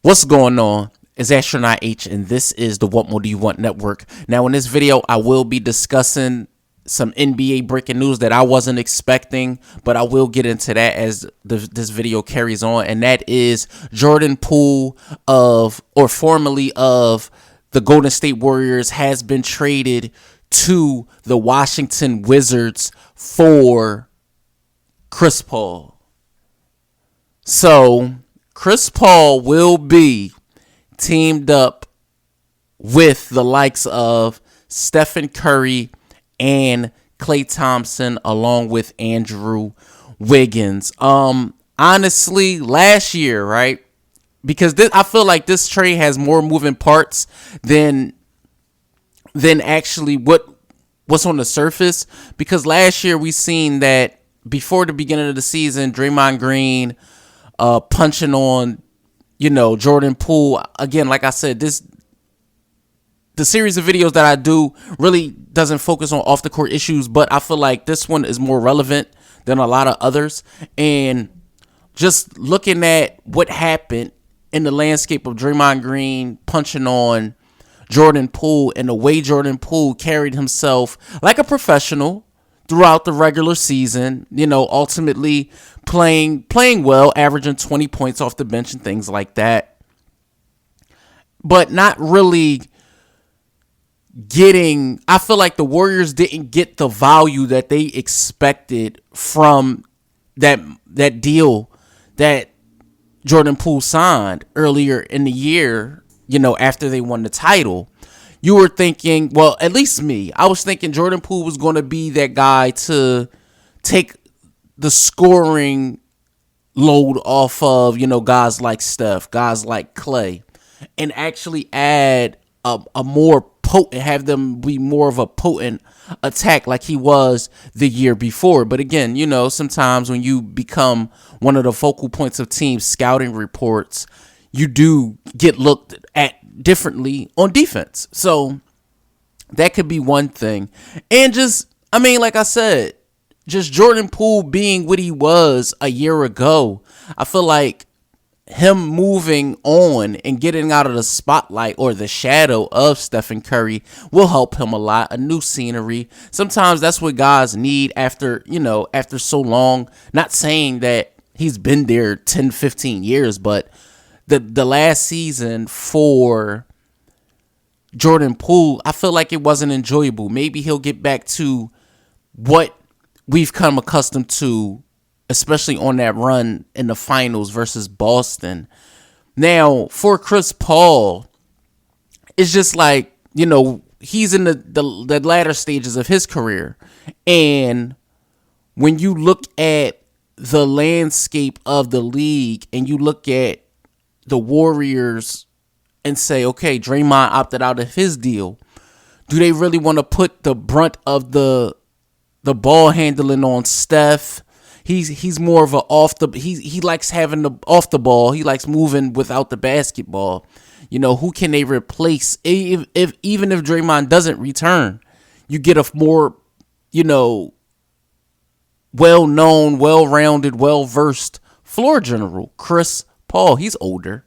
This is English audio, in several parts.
What's going on? It's Astronaut H, and this is the What More Do You Want Network. Now, in this video, I will be discussing some NBA breaking news that I wasn't expecting, but I will get into that as this video carries on, and that is Jordan Poole formerly of the Golden State Warriors has been traded to the Washington Wizards for Chris Paul. So Chris Paul will be teamed up with the likes of Stephen Curry and Klay Thompson, along with Andrew Wiggins. Honestly, last year, right? Because I feel like this trade has more moving parts than actually what's on the surface. Because last year we seen that before the beginning of the season, Draymond Green punching on, Jordan Poole. Again, like I said, the series of videos that I do really doesn't focus on off the court issues, but I feel like this one is more relevant than a lot of others. And just looking at what happened in the landscape of Draymond Green punching on Jordan Poole and the way Jordan Poole carried himself like a professional throughout the regular season, ultimately playing well, averaging 20 points off the bench and things like that, but not really I feel like the Warriors didn't get the value that they expected from that deal that Jordan Poole signed earlier in the year, after they won the title. You were thinking, well, at least me, I was thinking Jordan Poole was going to be that guy to take the scoring load off of, guys like Steph, guys like Klay, and actually add a more potent, have them be more of a potent attack like he was the year before. But again, sometimes when you become one of the focal points of team scouting reports, you do get looked at differently on defense. So that could be one thing. And like I said, just Jordan Poole being what he was a year ago, I feel like him moving on and getting out of the spotlight or the shadow of Stephen Curry will help him a lot. A new scenery. Sometimes that's what guys need after so long. Not saying that he's been there 10, 15 years, but the last season for Jordan Poole, I feel like it wasn't enjoyable. Maybe he'll get back to what we've come accustomed to, especially on that run in the finals versus Boston. Now, for Chris Paul, it's just like, he's in the latter stages of his career. And when you look at the landscape of the league and you look at the Warriors and say, okay, Draymond opted out of his deal, do they really want to put the brunt of the ball handling on Steph? He's more of he likes having the off the ball. He likes moving without the basketball. Who can they replace? Even if Draymond doesn't return, you get a more, well-known, well-rounded, well-versed floor general, Chris Paul. He's older.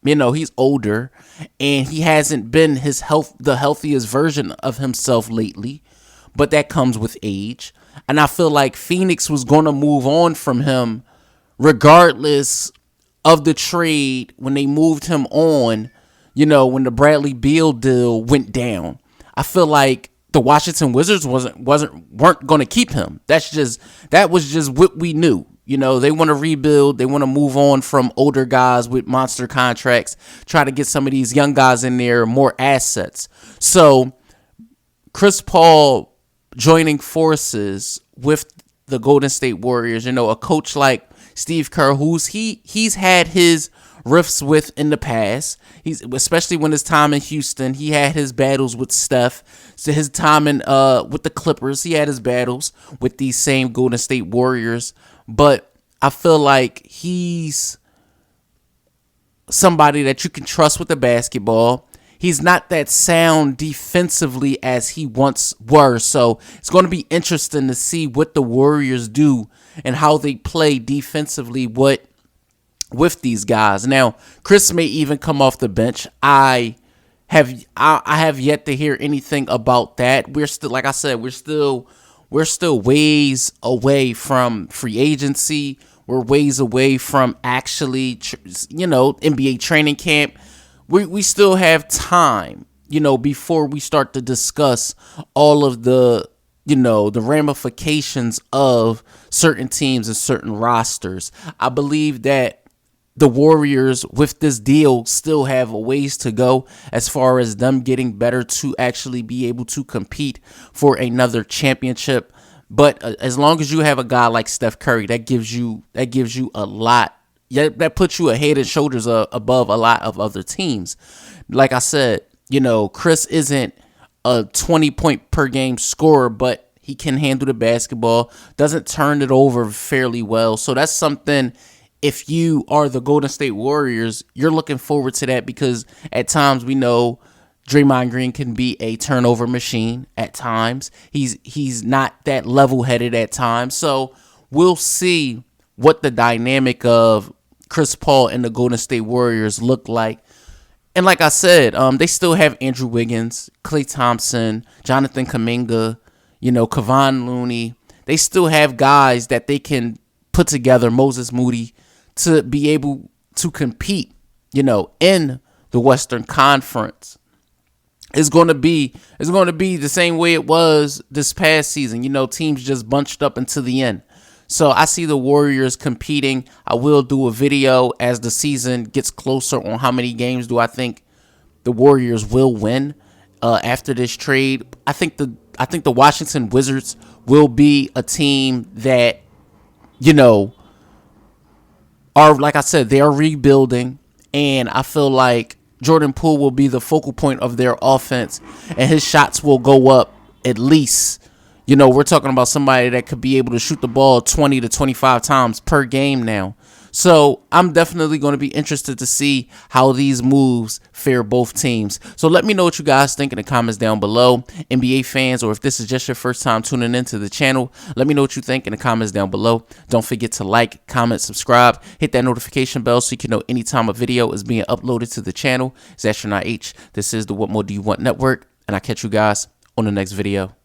He's older, and he hasn't been the healthiest version of himself lately, but that comes with age. And I feel like Phoenix was going to move on from him regardless of the trade when they moved him on, when the Bradley Beal deal went down. I feel like the Washington Wizards weren't going to keep him. That was just what we knew. They want to rebuild. They want to move on from older guys with monster contracts, try to get some of these young guys in there, more assets. So Chris Paul joining forces with the Golden State Warriors, a coach like Steve Kerr, he's had his rifts with in the past. He's, especially when his time in Houston, he had his battles with Steph. So his time with the Clippers, he had his battles with these same Golden State Warriors. But I feel like he's somebody that you can trust with the basketball. He's not that sound defensively as he once were. So it's going to be interesting to see what the Warriors do and how they play defensively, what with these guys. Now, Chris may even come off the bench. I have yet to hear anything about that. We're still, like I said, we're still ways away from free agency. We're ways away from actually, NBA training camp. We still have time, before we start to discuss all of the ramifications of certain teams and certain rosters. I believe that the Warriors with this deal still have a ways to go as far as them getting better to actually be able to compete for another championship. But as long as you have a guy like Steph Curry, that gives you a lot. Yeah, that puts you a head and shoulders above a lot of other teams. Like I said, Chris isn't a 20-point per game scorer, but he can handle the basketball, doesn't turn it over fairly well. So that's something, if you are the Golden State Warriors, you're looking forward to that, because at times we know Draymond Green can be a turnover machine at times. He's not that level-headed at times. So we'll see what the dynamic of Chris Paul and the Golden State Warriors look like. And like I said, they still have Andrew Wiggins, Klay Thompson, Jonathan Kuminga, Kevon Looney. They still have guys that they can put together, Moses Moody, to be able to compete, in the Western Conference. It's going to be the same way it was this past season. Teams just bunched up until the end. So I see the Warriors competing. I will do a video as the season gets closer on how many games do I think the Warriors will win after this trade. I think the Washington Wizards will be a team that, are, like I said, they are rebuilding, and I feel like Jordan Poole will be the focal point of their offense, and his shots will go up at least. We're talking about somebody that could be able to shoot the ball 20 to 25 times per game now. So I'm definitely going to be interested to see how these moves fare both teams. So let me know what you guys think in the comments down below. NBA fans, or if this is just your first time tuning into the channel, let me know what you think in the comments down below. Don't forget to like, comment, subscribe, hit that notification bell so you can know anytime a video is being uploaded to the channel. It's Astronaut H. This is the What More Do You Want Network, and I'll catch you guys on the next video.